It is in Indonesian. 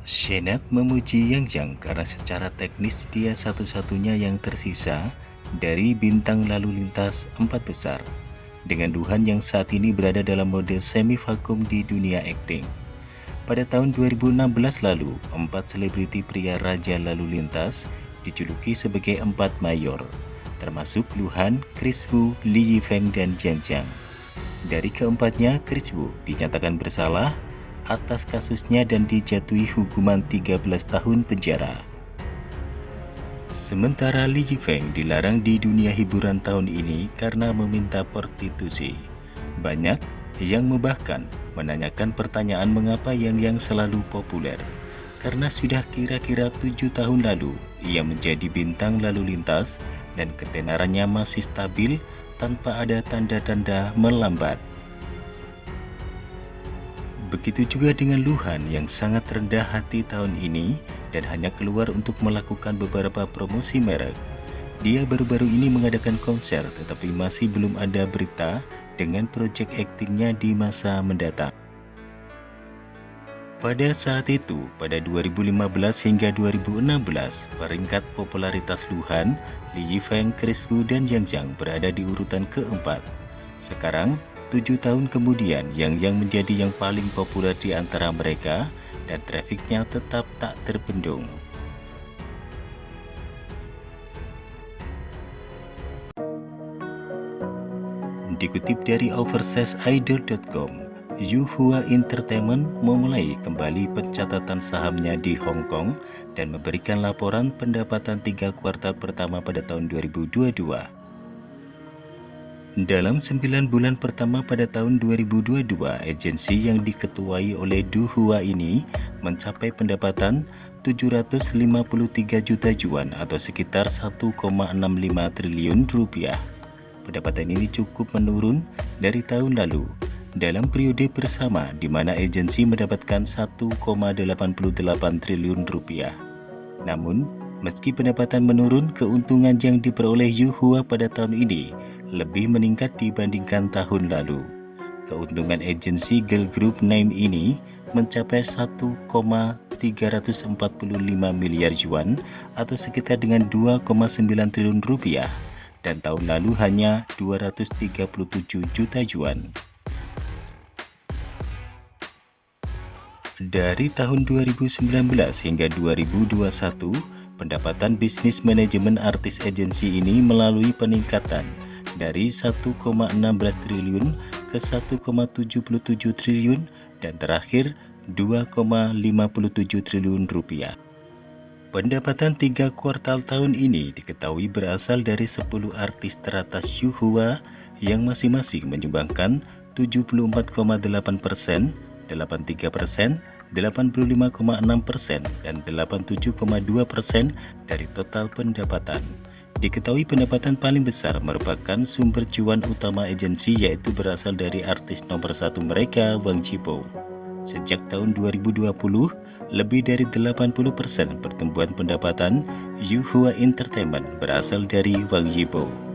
Shenat memuji Yang Jiang karena secara teknis dia satu-satunya yang tersisa dari bintang lalu lintas 4 besar, dengan Luhan yang saat ini berada dalam mode semi-vakum di dunia akting. Pada tahun 2016 lalu, 4 selebriti pria raja lalu lintas dijuluki sebagai 4 mayor, termasuk Luhan, Chris Wu, Li Yifeng, dan Jiang Jiang. Dari keempatnya, Chris Wu dinyatakan bersalah atas kasusnya dan dijatuhi hukuman 13 tahun penjara. Sementara Li Yifeng dilarang di dunia hiburan tahun ini karena meminta prostitusi. Banyak yang bahkan menanyakan pertanyaan mengapa Yang selalu populer. Karena sudah kira-kira 7 tahun lalu, ia menjadi bintang lalu lintas dan ketenarannya masih stabil tanpa ada tanda-tanda melambat. Begitu juga dengan Luhan yang sangat rendah hati tahun ini dan hanya keluar untuk melakukan beberapa promosi merek. Dia baru-baru ini mengadakan konser tetapi masih belum ada berita dengan proyek aktingnya di masa mendatang. Pada saat itu, pada 2015 hingga 2016, peringkat popularitas Luhan, Li Yifeng, Chris Wu, dan Yang Jiang berada di urutan keempat. Sekarang, 7 tahun kemudian, Yang menjadi yang paling populer di antara mereka dan trafiknya tetap tak terbendung. Dikutip dari overseasidol.com, Yuhua Entertainment memulai kembali pencatatan sahamnya di Hong Kong dan memberikan laporan pendapatan 3 kuartal pertama pada tahun 2022. Dalam 9 bulan pertama pada tahun 2022, agensi yang diketuai oleh Du Hua ini mencapai pendapatan 753 juta yuan atau sekitar 1,65 triliun rupiah. Pendapatan ini cukup menurun dari tahun lalu dalam periode bersama di mana agensi mendapatkan 1,88 triliun rupiah. Namun, meski pendapatan menurun, keuntungan yang diperoleh Yuhua pada tahun ini lebih meningkat dibandingkan tahun lalu. Keuntungan agensi Girl Group Name ini mencapai 1,345 miliar yuan atau sekitar dengan 2,9 triliun rupiah dan tahun lalu hanya 237 juta yuan. Dari tahun 2019 hingga 2021, pendapatan bisnis manajemen artis agensi ini melalui peningkatan dari 1,16 triliun ke 1,77 triliun dan terakhir 2,57 triliun rupiah. Pendapatan 3 kuartal tahun ini diketahui berasal dari 10 artis teratas Yuhua yang masing-masing menyumbangkan 74,8%, 83%, 85,6%, dan 87,2% dari total pendapatan. Diketahui pendapatan paling besar merupakan sumber cuan utama agensi yaitu berasal dari artis nomor 1 mereka, Wang Yibo. Sejak tahun 2020, lebih dari 80% pertumbuhan pendapatan Yuhua Entertainment berasal dari Wang Yibo.